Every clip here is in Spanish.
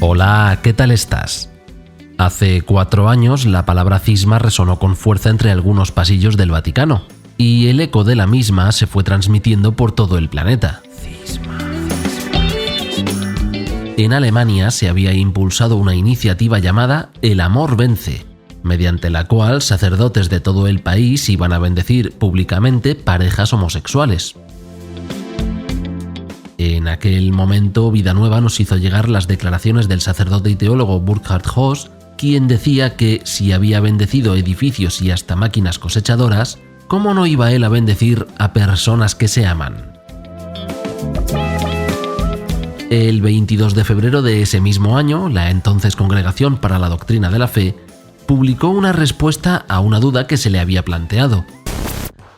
Hola, ¿qué tal estás? Hace 4 años la palabra cisma resonó con fuerza entre algunos pasillos del Vaticano, y el eco de la misma se fue transmitiendo por todo el planeta. En Alemania se había impulsado una iniciativa llamada El amor vence, mediante la cual sacerdotes de todo el país iban a bendecir públicamente parejas homosexuales. En aquel momento, Vida Nueva nos hizo llegar las declaraciones del sacerdote y teólogo Burkhard Hoss, quien decía que si había bendecido edificios y hasta máquinas cosechadoras, ¿cómo no iba él a bendecir a personas que se aman? El 22 de febrero de ese mismo año, la entonces Congregación para la Doctrina de la Fe publicó una respuesta a una duda que se le había planteado.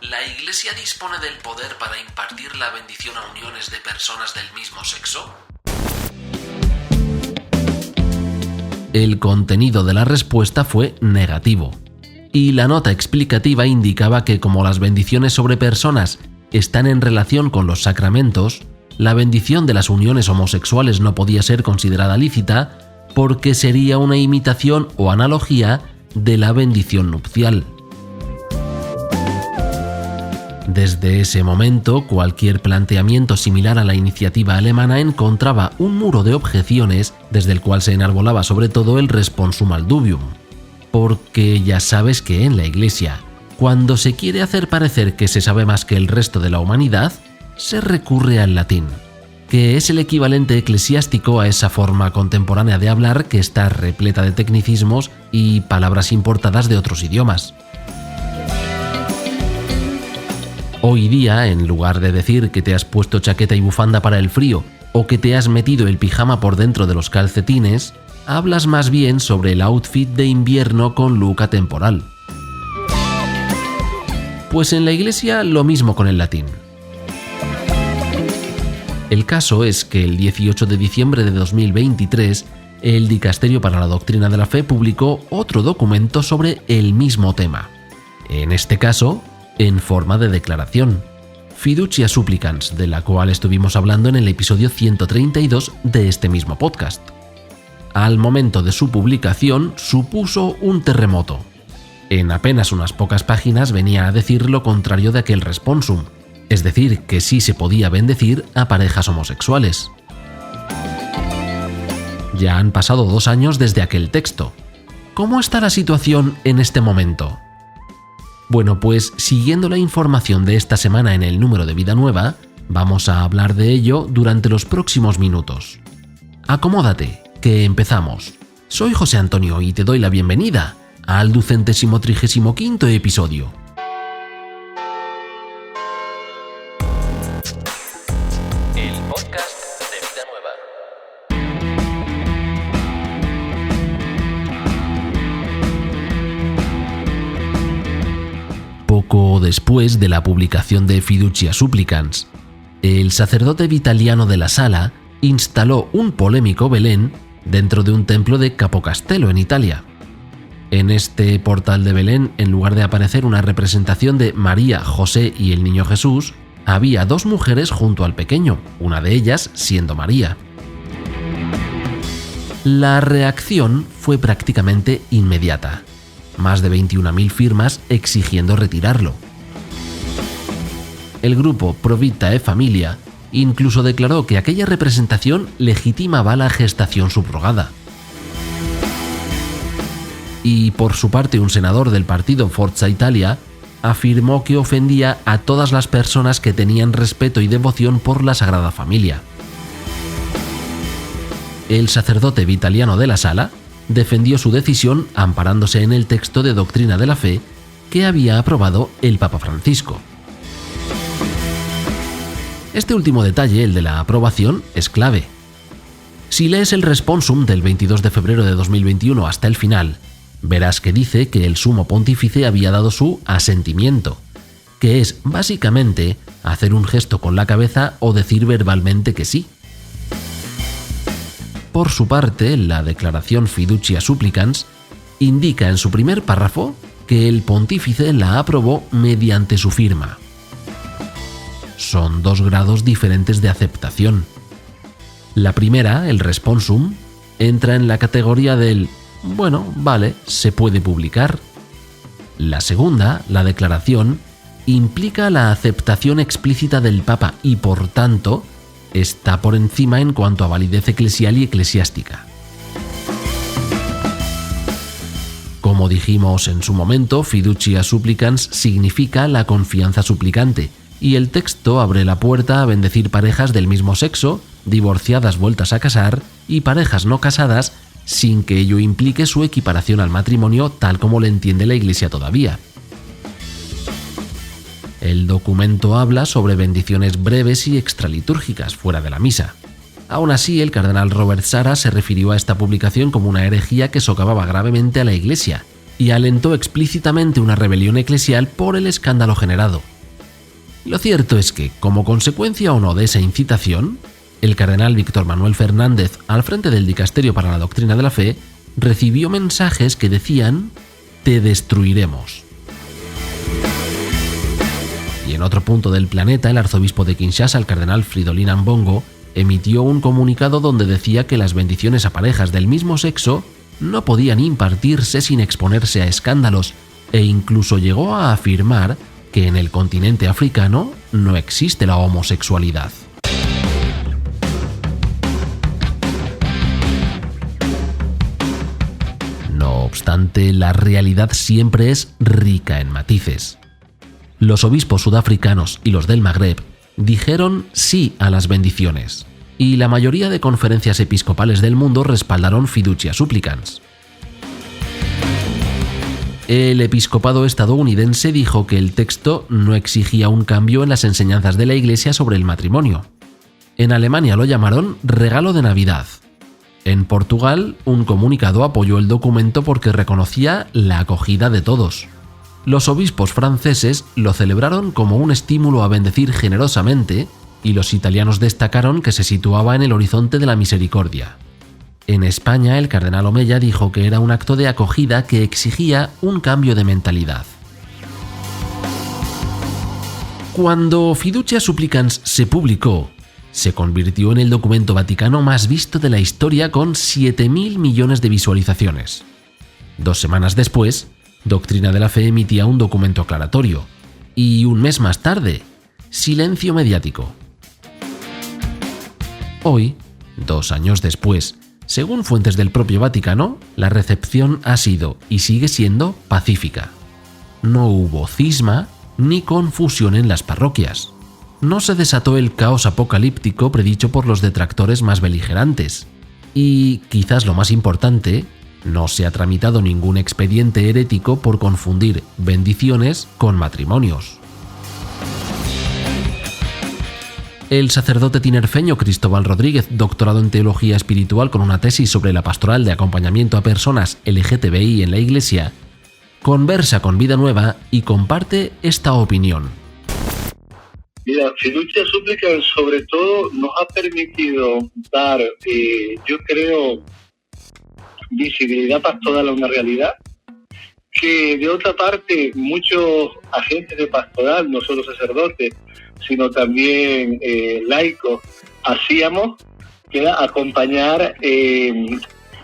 ¿La Iglesia dispone del poder para impartir la bendición a uniones de personas del mismo sexo? El contenido de la respuesta fue negativo, y la nota explicativa indicaba que como las bendiciones sobre personas están en relación con los sacramentos, la bendición de las uniones homosexuales no podía ser considerada lícita porque sería una imitación o analogía de la bendición nupcial. Desde ese momento, cualquier planteamiento similar a la iniciativa alemana encontraba un muro de objeciones desde el cual se enarbolaba sobre todo el responsum ad dubium. Porque ya sabes que en la Iglesia, cuando se quiere hacer parecer que se sabe más que el resto de la humanidad, se recurre al latín, que es el equivalente eclesiástico a esa forma contemporánea de hablar que está repleta de tecnicismos y palabras importadas de otros idiomas. Hoy día, en lugar de decir que te has puesto chaqueta y bufanda para el frío o que te has metido el pijama por dentro de los calcetines, hablas más bien sobre el outfit de invierno con look atemporal. Pues en la Iglesia lo mismo con el latín. El caso es que el 18 de diciembre de 2023, el Dicasterio para la Doctrina de la Fe publicó otro documento sobre el mismo tema. En este caso, en forma de declaración, Fiducia Supplicans, de la cual estuvimos hablando en el episodio 132 de este mismo podcast. Al momento de su publicación supuso un terremoto. En apenas unas pocas páginas venía a decir lo contrario de aquel responsum, es decir, que sí se podía bendecir a parejas homosexuales. Ya han pasado 2 años desde aquel texto. ¿Cómo está la situación en este momento? Bueno, pues siguiendo la información de esta semana en el número de Vida Nueva, vamos a hablar de ello durante los próximos minutos. Acomódate, que empezamos. Soy José Antonio y te doy la bienvenida al 235º episodio. El podcast de Vida Nueva. Poco después de la publicación de Fiducia Supplicans, el sacerdote Vitaliano de la Sala instaló un polémico Belén dentro de un templo de Capocastello en Italia. En este portal de Belén, en lugar de aparecer una representación de María, José y el niño Jesús, había 2 mujeres junto al pequeño, una de ellas siendo María. La reacción fue prácticamente inmediata. Más de 21.000 firmas exigiendo retirarlo. El grupo Pro Vita e Familia incluso declaró que aquella representación legitimaba la gestación subrogada. Y por su parte, un senador del partido Forza Italia afirmó que ofendía a todas las personas que tenían respeto y devoción por la Sagrada Familia. El sacerdote Vitaliano de la Sala defendió su decisión amparándose en el texto de Doctrina de la Fe que había aprobado el Papa Francisco. Este último detalle, el de la aprobación, es clave. Si lees el responsum del 22 de febrero de 2021 hasta el final, verás que dice que el sumo pontífice había dado su asentimiento, que es básicamente hacer un gesto con la cabeza o decir verbalmente que sí. Por su parte, la declaración Fiducia Supplicans indica en su primer párrafo que el pontífice la aprobó mediante su firma. Son 2 grados diferentes de aceptación. La primera, el responsum, entra en la categoría del bueno, vale, se puede publicar. La segunda, la declaración, implica la aceptación explícita del Papa y, por tanto, está por encima en cuanto a validez eclesial y eclesiástica. Como dijimos en su momento, fiducia supplicans significa la confianza suplicante, y el texto abre la puerta a bendecir parejas del mismo sexo, divorciadas vueltas a casar y parejas no casadas, sin que ello implique su equiparación al matrimonio tal como lo entiende la Iglesia todavía. El documento habla sobre bendiciones breves y extralitúrgicas fuera de la misa. Aún así, el cardenal Robert Sarah se refirió a esta publicación como una herejía que socavaba gravemente a la Iglesia y alentó explícitamente una rebelión eclesial por el escándalo generado. Lo cierto es que, como consecuencia o no de esa incitación, el cardenal Víctor Manuel Fernández, al frente del Dicasterio para la Doctrina de la Fe, recibió mensajes que decían «te destruiremos». Y en otro punto del planeta, el arzobispo de Kinshasa, el cardenal Fridolin Ambongo, emitió un comunicado donde decía que las bendiciones a parejas del mismo sexo no podían impartirse sin exponerse a escándalos, e incluso llegó a afirmar que en el continente africano no existe la homosexualidad. No obstante, la realidad siempre es rica en matices. Los obispos sudafricanos y los del Magreb dijeron sí a las bendiciones, y la mayoría de conferencias episcopales del mundo respaldaron fiducia supplicans. El episcopado estadounidense dijo que el texto no exigía un cambio en las enseñanzas de la Iglesia sobre el matrimonio. En Alemania lo llamaron regalo de Navidad. En Portugal, un comunicado apoyó el documento porque reconocía la acogida de todos. Los obispos franceses lo celebraron como un estímulo a bendecir generosamente, y los italianos destacaron que se situaba en el horizonte de la misericordia. En España, el cardenal Omeya dijo que era un acto de acogida que exigía un cambio de mentalidad. Cuando Fiducia Supplicans se publicó, se convirtió en el documento vaticano más visto de la historia con 7.000 millones de visualizaciones. 2 semanas después, Doctrina de la Fe emitía un documento aclaratorio, y un mes más tarde, silencio mediático. Hoy, 2 años después, según fuentes del propio Vaticano, la recepción ha sido y sigue siendo pacífica. No hubo cisma ni confusión en las parroquias. No se desató el caos apocalíptico predicho por los detractores más beligerantes. Y, quizás lo más importante, no se ha tramitado ningún expediente herético por confundir bendiciones con matrimonios. El sacerdote tinerfeño Cristóbal Rodríguez, doctorado en Teología Espiritual con una tesis sobre la pastoral de acompañamiento a personas LGTBI en la Iglesia, conversa con Vida Nueva y comparte esta opinión. Mira, Fiducia Supplicans sobre todo nos ha permitido dar, yo creo, visibilidad pastoral a una realidad que de otra parte muchos agentes de pastoral, no solo sacerdotes, sino también laicos, hacíamos, que era acompañar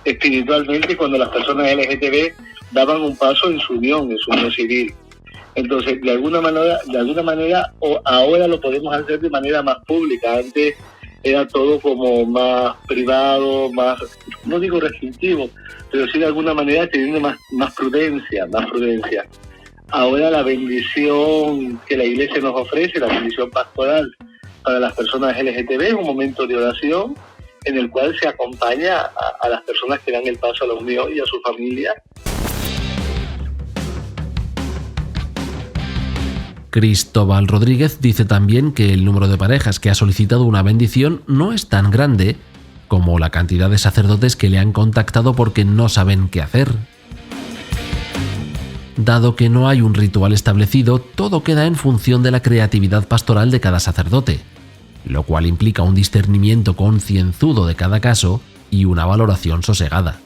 espiritualmente cuando las personas LGTB daban un paso en su unión civil. Entonces, de alguna manera ahora lo podemos hacer de manera más pública. Antes era todo como más privado, más, no digo restrictivo, pero sí de alguna manera teniendo más prudencia. Ahora la bendición que la Iglesia nos ofrece, la bendición pastoral para las personas LGTB, es un momento de oración en el cual se acompaña a las personas que dan el paso a la unión y a su familia. Cristóbal Rodríguez dice también que el número de parejas que ha solicitado una bendición no es tan grande como la cantidad de sacerdotes que le han contactado porque no saben qué hacer. Dado que no hay un ritual establecido, todo queda en función de la creatividad pastoral de cada sacerdote, lo cual implica un discernimiento concienzudo de cada caso y una valoración sosegada.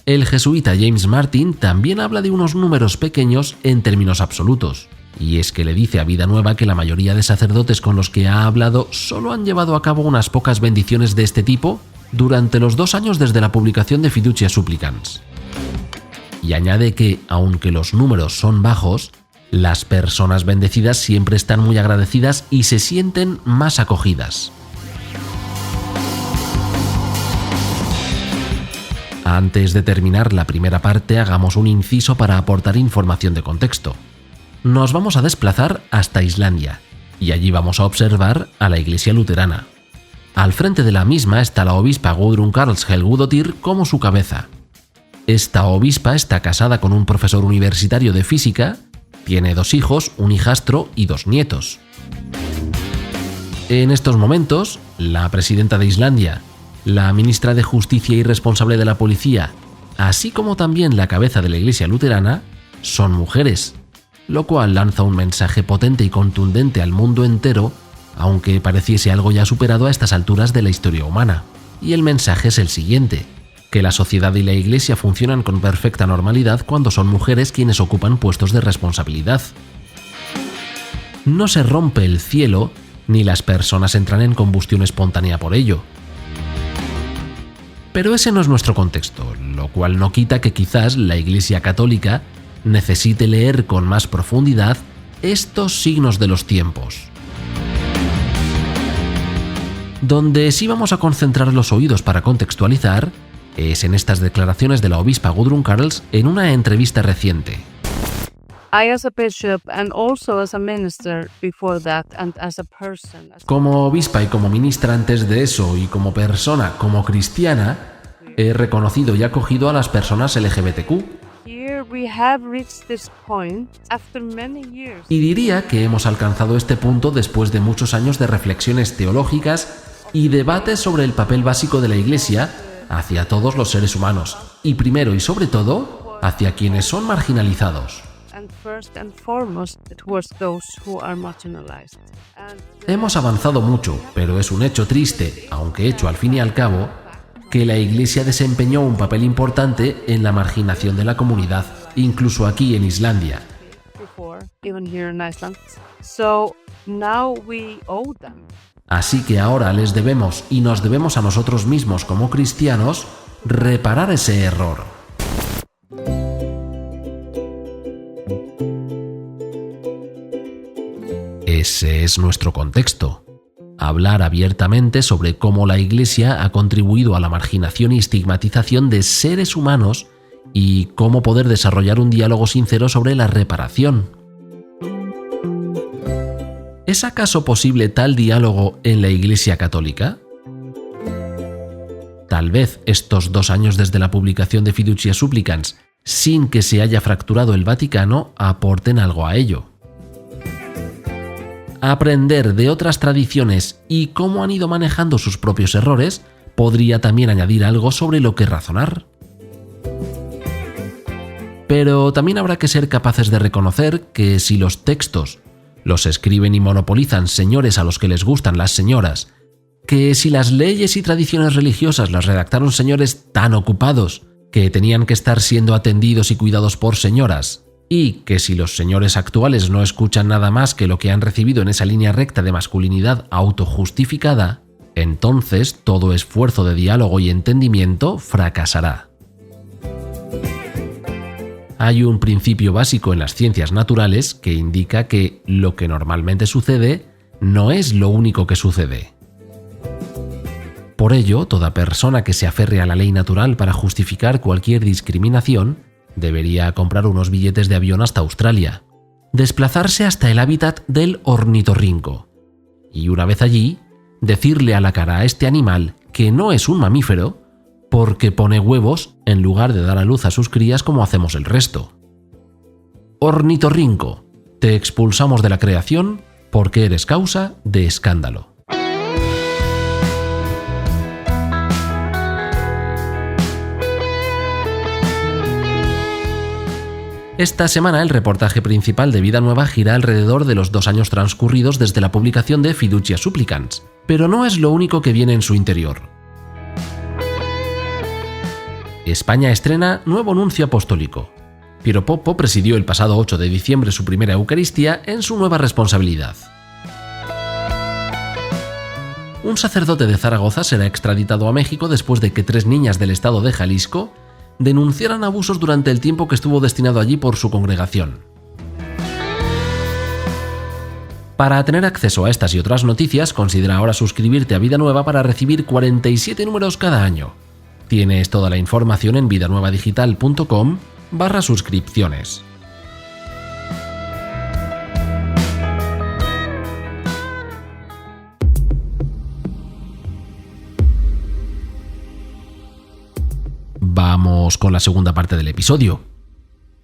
El jesuita James Martin también habla de unos números pequeños en términos absolutos, y es que le dice a Vida Nueva que la mayoría de sacerdotes con los que ha hablado solo han llevado a cabo unas pocas bendiciones de este tipo durante los 2 años desde la publicación de Fiducia Supplicans. Y añade que, aunque los números son bajos, las personas bendecidas siempre están muy agradecidas y se sienten más acogidas. Antes de terminar la primera parte, hagamos un inciso para aportar información de contexto. Nos vamos a desplazar hasta Islandia, y allí vamos a observar a la Iglesia luterana. Al frente de la misma está la obispa Gudrun Karlshelgudottir como su cabeza. Esta obispa está casada con un profesor universitario de física, tiene 2 hijos, un hijastro y 2 nietos. En estos momentos, la presidenta de Islandia, la ministra de Justicia y responsable de la policía, así como también la cabeza de la Iglesia luterana, son mujeres, lo cual lanza un mensaje potente y contundente al mundo entero, aunque pareciese algo ya superado a estas alturas de la historia humana. Y el mensaje es el siguiente: que la sociedad y la Iglesia funcionan con perfecta normalidad cuando son mujeres quienes ocupan puestos de responsabilidad. No se rompe el cielo, ni las personas entran en combustión espontánea por ello. Pero ese no es nuestro contexto, lo cual no quita que quizás la Iglesia católica necesite leer con más profundidad estos signos de los tiempos. Donde sí vamos a concentrar los oídos para contextualizar es en estas declaraciones de la obispa Gudrun Karls en una entrevista reciente. Como obispa y como ministra antes de eso, y como persona, como cristiana, he reconocido y acogido a las personas LGBTQ. Y diría que hemos alcanzado este punto después de muchos años de reflexiones teológicas y debates sobre el papel básico de la Iglesia hacia todos los seres humanos, y primero y sobre todo, hacia quienes son marginalizados. Hemos avanzado mucho, pero es un hecho triste, aunque hecho al fin y al cabo, que la Iglesia desempeñó un papel importante en la marginación de la comunidad, incluso aquí en Islandia. Así que ahora les debemos, y nos debemos a nosotros mismos como cristianos, reparar ese error. Ese es nuestro contexto. Hablar abiertamente sobre cómo la Iglesia ha contribuido a la marginación y estigmatización de seres humanos y cómo poder desarrollar un diálogo sincero sobre la reparación. ¿Es acaso posible tal diálogo en la Iglesia católica? Tal vez estos 2 años desde la publicación de Fiducia Supplicans, sin que se haya fracturado el Vaticano, aporten algo a ello. Aprender de otras tradiciones y cómo han ido manejando sus propios errores podría también añadir algo sobre lo que razonar. Pero también habrá que ser capaces de reconocer que si los textos los escriben y monopolizan señores a los que les gustan las señoras, que si las leyes y tradiciones religiosas las redactaron señores tan ocupados que tenían que estar siendo atendidos y cuidados por señoras, y que si los señores actuales no escuchan nada más que lo que han recibido en esa línea recta de masculinidad autojustificada, entonces todo esfuerzo de diálogo y entendimiento fracasará. Hay un principio básico en las ciencias naturales que indica que lo que normalmente sucede no es lo único que sucede. Por ello, toda persona que se aferre a la ley natural para justificar cualquier discriminación debería comprar unos billetes de avión hasta Australia, desplazarse hasta el hábitat del ornitorrinco y, una vez allí, decirle a la cara a este animal que no es un mamífero porque pone huevos en lugar de dar a luz a sus crías como hacemos el resto. Ornitorrinco, te expulsamos de la creación porque eres causa de escándalo. Esta semana el reportaje principal de Vida Nueva gira alrededor de los 2 años transcurridos desde la publicación de Fiducia Supplicans, pero no es lo único que viene en su interior. España estrena nuevo nuncio apostólico. Piero Poppo presidió el pasado 8 de diciembre su primera Eucaristía en su nueva responsabilidad. un sacerdote de Zaragoza será extraditado a México después de que 3 niñas del estado de Jalisco denunciaran abusos durante el tiempo que estuvo destinado allí por su congregación. Para tener acceso a estas y otras noticias, considera ahora suscribirte a Vida Nueva para recibir 47 números cada año. Tienes toda la información en vidanuevadigital.com/suscripciones. Vamos con la segunda parte del episodio.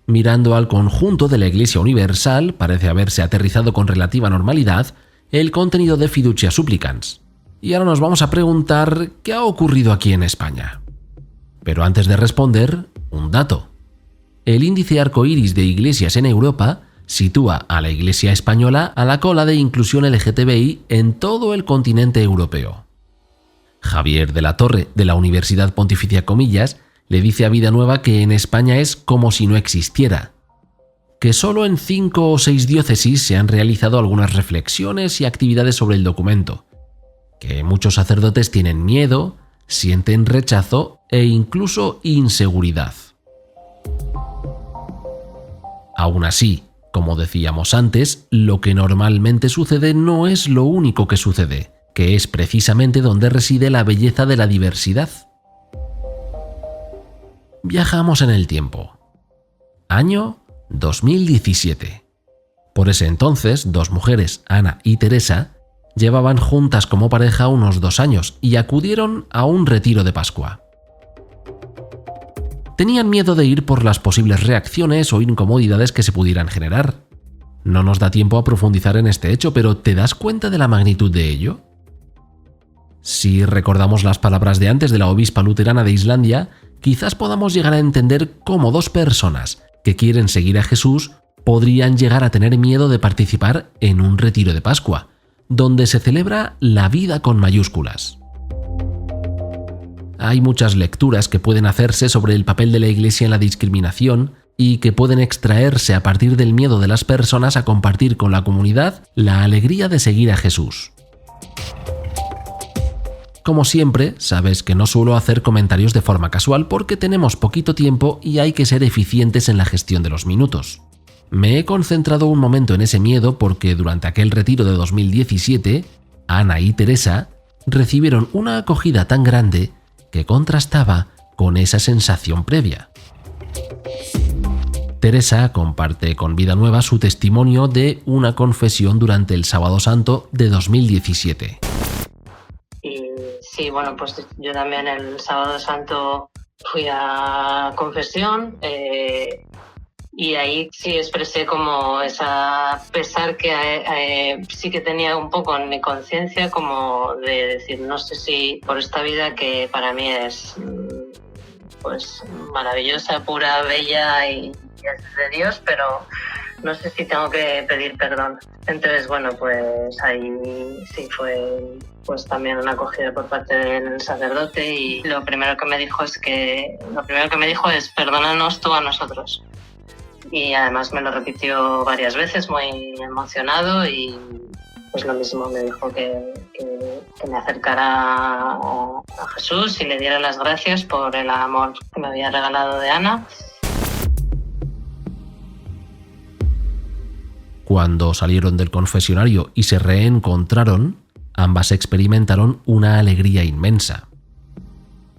Mirando al conjunto de la Iglesia Universal, parece haberse aterrizado con relativa normalidad el contenido de Fiducia Supplicans. Y ahora nos vamos a preguntar qué ha ocurrido aquí en España. Pero antes de responder, un dato. El índice arcoíris de iglesias en Europa sitúa a la Iglesia española a la cola de inclusión LGTBI en todo el continente europeo. Javier de la Torre, de la Universidad Pontificia Comillas, le dice a Vida Nueva que en España es como si no existiera, que solo en 5 o 6 diócesis se han realizado algunas reflexiones y actividades sobre el documento, que muchos sacerdotes tienen miedo, sienten rechazo e incluso inseguridad. Aún así, como decíamos antes, lo que normalmente sucede no es lo único que sucede, que es precisamente donde reside la belleza de la diversidad. Viajamos en el tiempo. Año 2017. Por ese entonces, 2 mujeres, Ana y Teresa, llevaban juntas como pareja unos 2 años y acudieron a un retiro de Pascua. Tenían miedo de ir por las posibles reacciones o incomodidades que se pudieran generar. No nos da tiempo a profundizar en este hecho, pero ¿te das cuenta de la magnitud de ello? Si recordamos las palabras de antes de la obispa luterana de Islandia, quizás podamos llegar a entender cómo 2 personas que quieren seguir a Jesús podrían llegar a tener miedo de participar en un retiro de Pascua, donde se celebra la vida con mayúsculas. Hay muchas lecturas que pueden hacerse sobre el papel de la Iglesia en la discriminación y que pueden extraerse a partir del miedo de las personas a compartir con la comunidad la alegría de seguir a Jesús. Como siempre, sabes que no suelo hacer comentarios de forma casual porque tenemos poquito tiempo y hay que ser eficientes en la gestión de los minutos. Me he concentrado un momento en ese miedo porque durante aquel retiro de 2017, Ana y Teresa recibieron una acogida tan grande que contrastaba con esa sensación previa. Teresa comparte con Vida Nueva su testimonio de una confesión durante el Sábado Santo de 2017. Sí, bueno, pues yo también el Sábado Santo fui a confesión y ahí sí expresé como esa pesar que sí que tenía un poco en mi conciencia, como de decir, no sé si por esta vida que para mí es pues maravillosa, pura, bella y es de Dios, pero no sé si tengo que pedir perdón. Entonces, bueno, pues ahí sí fue pues también una acogida por parte del sacerdote y lo primero que me dijo es perdónanos tú a nosotros. Y además me lo repitió varias veces, muy emocionado, y pues lo mismo me dijo que me acercara a Jesús y le diera las gracias por el amor que me había regalado de Ana. Cuando salieron del confesionario y se reencontraron, ambas experimentaron una alegría inmensa.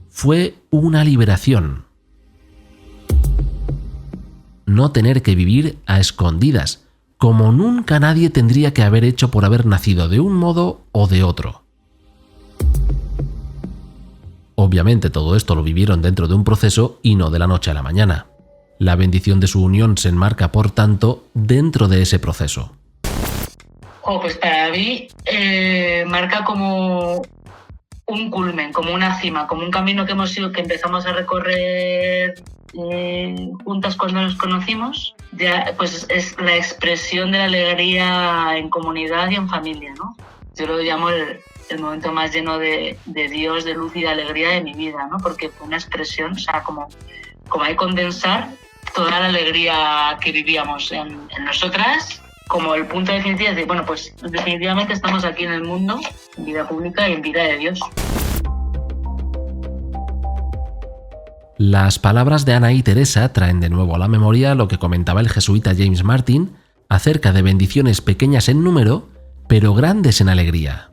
Fue una liberación. No tener que vivir a escondidas, como nunca nadie tendría que haber hecho por haber nacido de un modo o de otro. Obviamente todo esto lo vivieron dentro de un proceso y no de la noche a la mañana. La bendición de su unión se enmarca, por tanto, dentro de ese proceso. Pues para mí marca como un culmen, como una cima, como un camino que empezamos a recorrer juntas cuando nos conocimos. Ya, pues es la expresión de la alegría en comunidad y en familia, ¿no? Yo lo llamo el momento más lleno de Dios, de luz y de alegría de mi vida, ¿no? Porque fue una expresión, o sea, como hay condensar toda la alegría que vivíamos en nosotras como el punto definitivo de decir, bueno, pues definitivamente estamos aquí en el mundo, en vida pública y en vida de Dios. Las palabras de Ana y Teresa traen de nuevo a la memoria lo que comentaba el jesuita James Martin acerca de bendiciones pequeñas en número, pero grandes en alegría.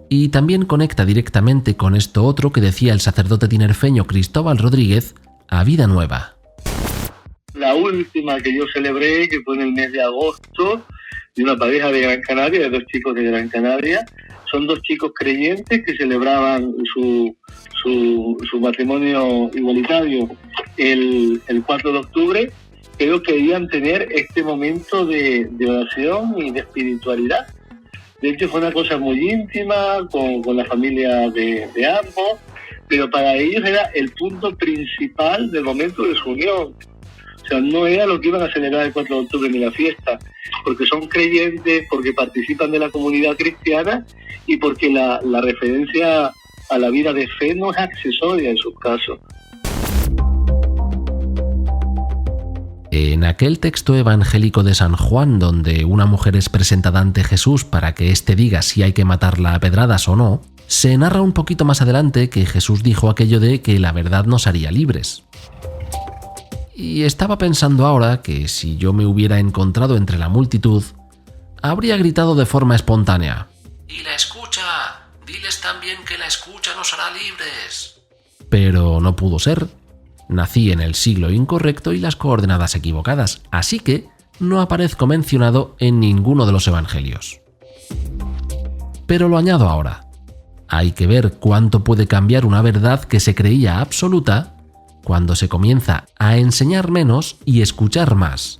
Y también conecta directamente con esto otro que decía el sacerdote tinerfeño Cristóbal Rodríguez a Vida Nueva. La última que yo celebré, que fue en el mes de agosto, de una pareja de Gran Canaria, de 2 chicos de Gran Canaria. Son 2 chicos creyentes que celebraban su matrimonio igualitario el 4 de octubre, pero querían tener este momento de oración y de espiritualidad. De hecho, fue una cosa muy íntima con la familia de ambos, pero para ellos era el punto principal del momento de su unión. O sea, no era lo que iban a celebrar el 4 de octubre ni la fiesta, porque son creyentes, porque participan de la comunidad cristiana y porque la referencia a la vida de fe no es accesoria en sus casos. En aquel texto evangélico de San Juan, donde una mujer es presentada ante Jesús para que éste diga si hay que matarla a pedradas o no, se narra un poquito más adelante que Jesús dijo aquello de que la verdad nos haría libres. Y estaba pensando ahora que si yo me hubiera encontrado entre la multitud, habría gritado de forma espontánea: ¡Y la escucha! ¡Diles también que la escucha nos hará libres! Pero no pudo ser. Nací en el siglo incorrecto y las coordenadas equivocadas, así que no aparezco mencionado en ninguno de los evangelios. Pero lo añado ahora. Hay que ver cuánto puede cambiar una verdad que se creía absoluta cuando se comienza a enseñar menos y escuchar más.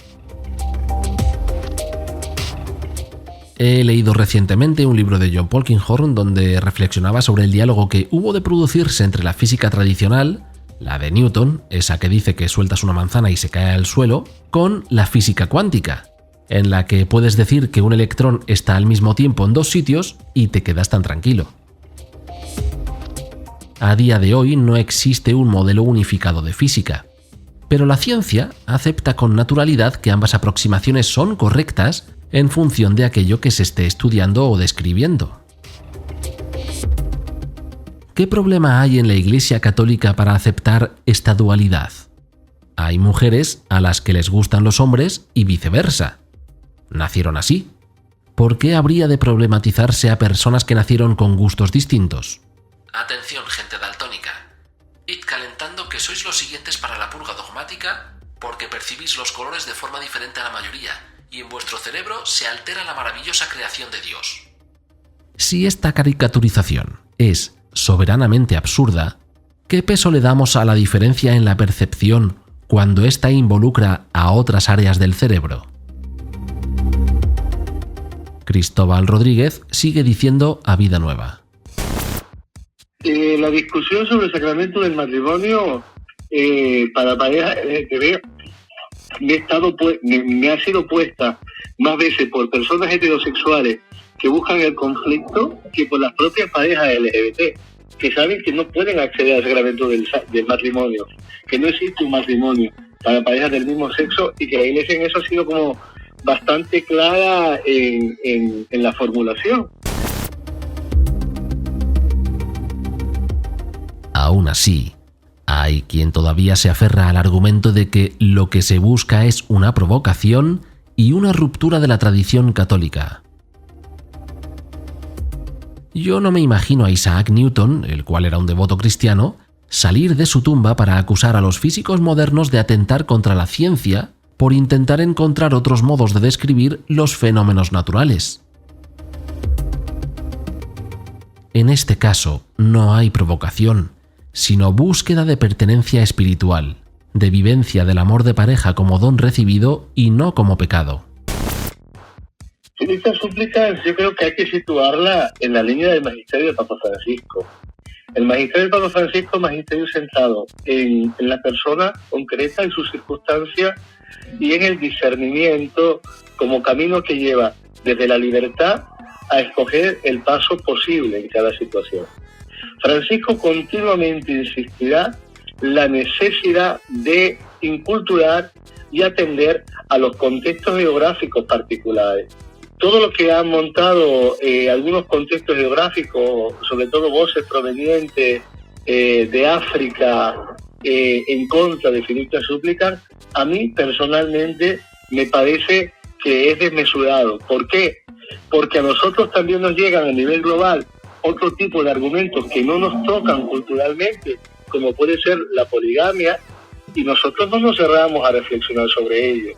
He leído recientemente un libro de John Polkinghorne donde reflexionaba sobre el diálogo que hubo de producirse entre la física tradicional, la de Newton, esa que dice que sueltas una manzana y se cae al suelo, con la física cuántica, en la que puedes decir que un electrón está al mismo tiempo en 2 sitios y te quedas tan tranquilo. A día de hoy no existe un modelo unificado de física, pero la ciencia acepta con naturalidad que ambas aproximaciones son correctas en función de aquello que se esté estudiando o describiendo. ¿Qué problema hay en la Iglesia Católica para aceptar esta dualidad? Hay mujeres a las que les gustan los hombres y viceversa. Nacieron así. ¿Por qué habría de problematizarse a personas que nacieron con gustos distintos? Atención, gente daltónica. Id calentando que sois los siguientes para la purga dogmática porque percibís los colores de forma diferente a la mayoría y en vuestro cerebro se altera la maravillosa creación de Dios. Si esta caricaturización es soberanamente absurda, ¿qué peso le damos a la diferencia en la percepción cuando ésta involucra a otras áreas del cerebro? Cristóbal Rodríguez sigue diciendo a Vida Nueva. La discusión sobre el sacramento del matrimonio para parejas LGTB me ha sido puesta más veces por personas heterosexuales que buscan el conflicto que por las propias parejas LGBT, que saben que no pueden acceder al sacramento del matrimonio, que no existe un matrimonio para parejas del mismo sexo y que la Iglesia en eso ha sido como bastante clara en la formulación. Aún así, hay quien todavía se aferra al argumento de que lo que se busca es una provocación y una ruptura de la tradición católica. Yo no me imagino a Isaac Newton, el cual era un devoto cristiano, salir de su tumba para acusar a los físicos modernos de atentar contra la ciencia por intentar encontrar otros modos de describir los fenómenos naturales. En este caso, no hay provocación, sino búsqueda de pertenencia espiritual, de vivencia del amor de pareja como don recibido y no como pecado. En estas súplicas yo creo que hay que situarla en la línea del magisterio del Papa Francisco. El magisterio del Papa Francisco es un magisterio centrado en la persona concreta, en sus circunstancias y en el discernimiento como camino que lleva desde la libertad a escoger el paso posible en cada situación. Francisco continuamente insistirá la necesidad de inculturar y atender a los contextos geográficos particulares. Todo lo que han montado algunos contextos geográficos, sobre todo voces provenientes de África en contra de Fiducia Supplicans, a mí personalmente me parece que es desmesurado. ¿Por qué? Porque a nosotros también nos llegan a nivel global otro tipo de argumentos que no nos tocan culturalmente, como puede ser la poligamia, y nosotros no nos cerramos a reflexionar sobre ello.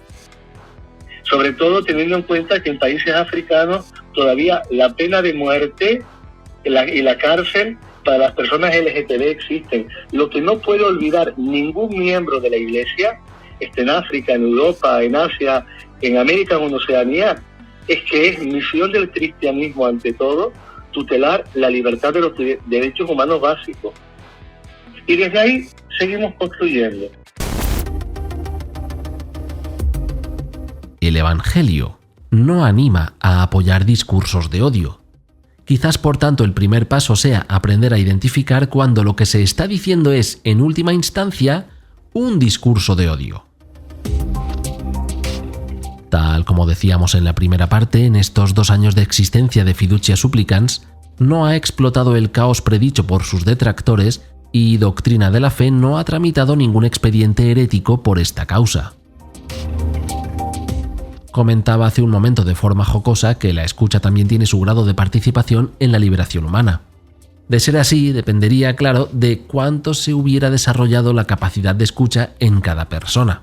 Sobre todo teniendo en cuenta que en países africanos todavía la pena de muerte y la cárcel para las personas LGTB existen. Lo que no puede olvidar ningún miembro de la Iglesia, esté en África, en Europa, en Asia, en América o en Oceanía, es que es misión del cristianismo ante todo tutelar la libertad de los derechos humanos básicos. Y desde ahí seguimos construyendo. El Evangelio no anima a apoyar discursos de odio. Quizás por tanto el primer paso sea aprender a identificar cuando lo que se está diciendo es, en última instancia, un discurso de odio. Tal como decíamos en la primera parte, en estos 2 años de existencia de Fiducia Supplicans, no ha explotado el caos predicho por sus detractores y Doctrina de la Fe no ha tramitado ningún expediente herético por esta causa. Comentaba hace un momento de forma jocosa que la escucha también tiene su grado de participación en la liberación humana. De ser así, dependería, claro, de cuánto se hubiera desarrollado la capacidad de escucha en cada persona.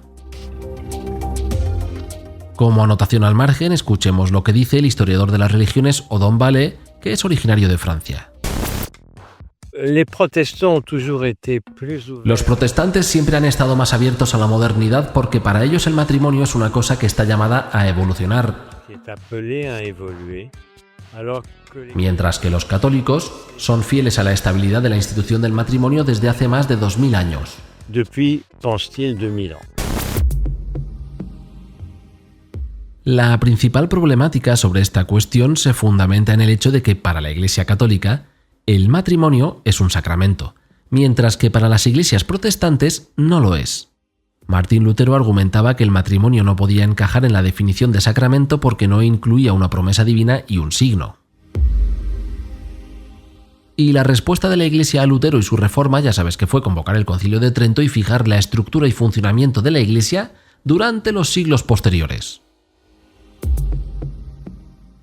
Como anotación al margen, escuchemos lo que dice el historiador de las religiones Odon Vallée, que es originario de Francia. Los protestantes siempre han estado más abiertos a la modernidad porque para ellos el matrimonio es una cosa que está llamada a evolucionar, mientras que los católicos son fieles a la estabilidad de la institución del matrimonio desde hace más de 2000 años. La principal problemática sobre esta cuestión se fundamenta en el hecho de que para la Iglesia católica el matrimonio es un sacramento, mientras que para las iglesias protestantes no lo es. Martín Lutero argumentaba que el matrimonio no podía encajar en la definición de sacramento porque no incluía una promesa divina y un signo. Y la respuesta de la Iglesia a Lutero y su reforma, ya sabes que fue convocar el Concilio de Trento y fijar la estructura y funcionamiento de la Iglesia durante los siglos posteriores.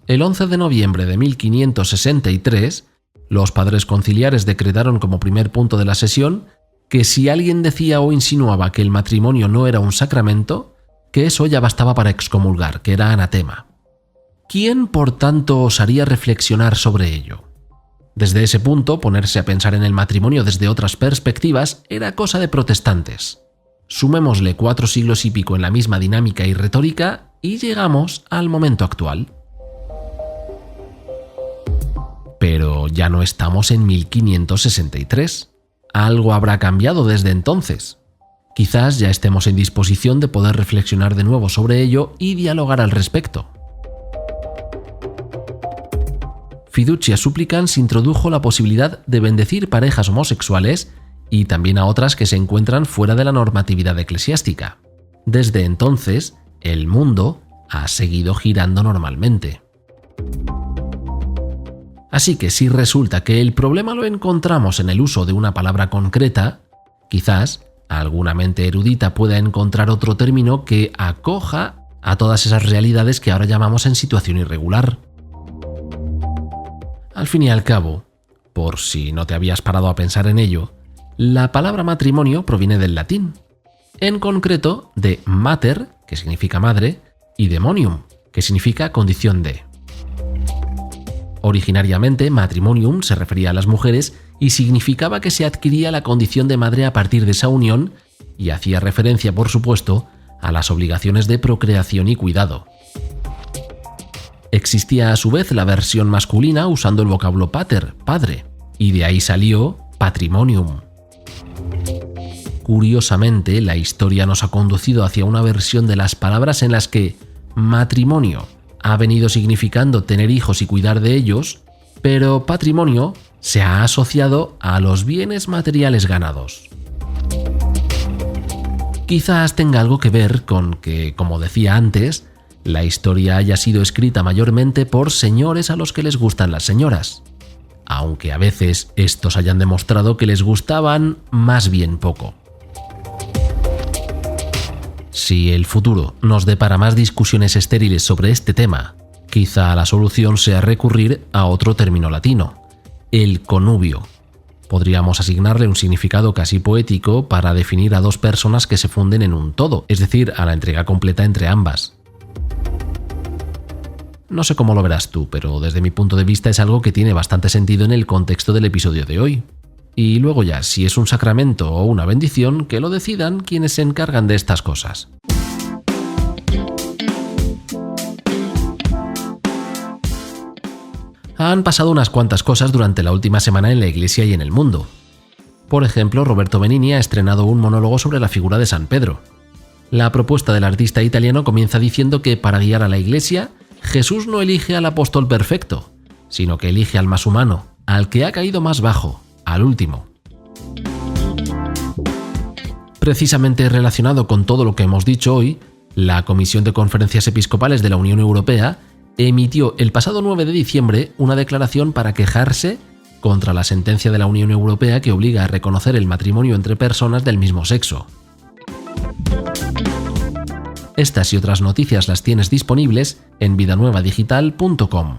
El 11 de noviembre de 1563, los padres conciliares decretaron como primer punto de la sesión que si alguien decía o insinuaba que el matrimonio no era un sacramento, que eso ya bastaba para excomulgar, que era anatema. ¿Quién, por tanto, osaría reflexionar sobre ello? Desde ese punto, ponerse a pensar en el matrimonio desde otras perspectivas era cosa de protestantes. Sumémosle 4 siglos y pico en la misma dinámica y retórica y llegamos al momento actual. Pero ya no estamos en 1563. Algo habrá cambiado desde entonces. Quizás ya estemos en disposición de poder reflexionar de nuevo sobre ello y dialogar al respecto. Fiducia Supplicans introdujo la posibilidad de bendecir parejas homosexuales y también a otras que se encuentran fuera de la normatividad eclesiástica. Desde entonces, el mundo ha seguido girando normalmente. Así que si resulta que el problema lo encontramos en el uso de una palabra concreta, quizás alguna mente erudita pueda encontrar otro término que acoja a todas esas realidades que ahora llamamos en situación irregular. Al fin y al cabo, por si no te habías parado a pensar en ello, la palabra matrimonio proviene del latín, en concreto de mater, que significa madre, y demonium, que significa condición de. Originariamente, matrimonium se refería a las mujeres y significaba que se adquiría la condición de madre a partir de esa unión y hacía referencia, por supuesto, a las obligaciones de procreación y cuidado. Existía a su vez la versión masculina usando el vocablo pater, padre, y de ahí salió patrimonium. Curiosamente, la historia nos ha conducido hacia una versión de las palabras en las que matrimonio ha venido significando tener hijos y cuidar de ellos, pero patrimonio se ha asociado a los bienes materiales ganados. Quizás tenga algo que ver con que, como decía antes, la historia haya sido escrita mayormente por señores a los que les gustan las señoras, aunque a veces estos hayan demostrado que les gustaban más bien poco. Si el futuro nos depara más discusiones estériles sobre este tema, quizá la solución sea recurrir a otro término latino, el connubio. Podríamos asignarle un significado casi poético para definir a dos personas que se funden en un todo, es decir, a la entrega completa entre ambas. No sé cómo lo verás tú, pero desde mi punto de vista es algo que tiene bastante sentido en el contexto del episodio de hoy. Y luego ya, si es un sacramento o una bendición, que lo decidan quienes se encargan de estas cosas. Han pasado unas cuantas cosas durante la última semana en la Iglesia y en el mundo. Por ejemplo, Roberto Benigni ha estrenado un monólogo sobre la figura de San Pedro. La propuesta del artista italiano comienza diciendo que para guiar a la Iglesia, Jesús no elige al apóstol perfecto, sino que elige al más humano, al que ha caído más bajo, al último. Precisamente relacionado con todo lo que hemos dicho hoy, la Comisión de Conferencias Episcopales de la Unión Europea emitió el pasado 9 de diciembre una declaración para quejarse contra la sentencia de la Unión Europea que obliga a reconocer el matrimonio entre personas del mismo sexo. Estas y otras noticias las tienes disponibles en vidanuevadigital.com.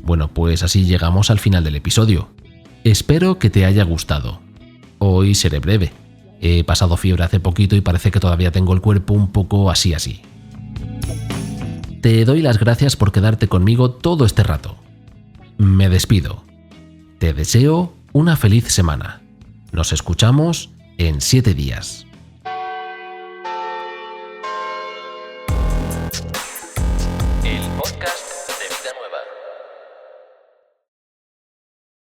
Bueno, pues así llegamos al final del episodio. Espero que te haya gustado. Hoy seré breve. He pasado fiebre hace poquito y parece que todavía tengo el cuerpo un poco así. Te doy las gracias por quedarte conmigo todo este rato. Me despido. Te deseo una feliz semana. Nos escuchamos en 7 días.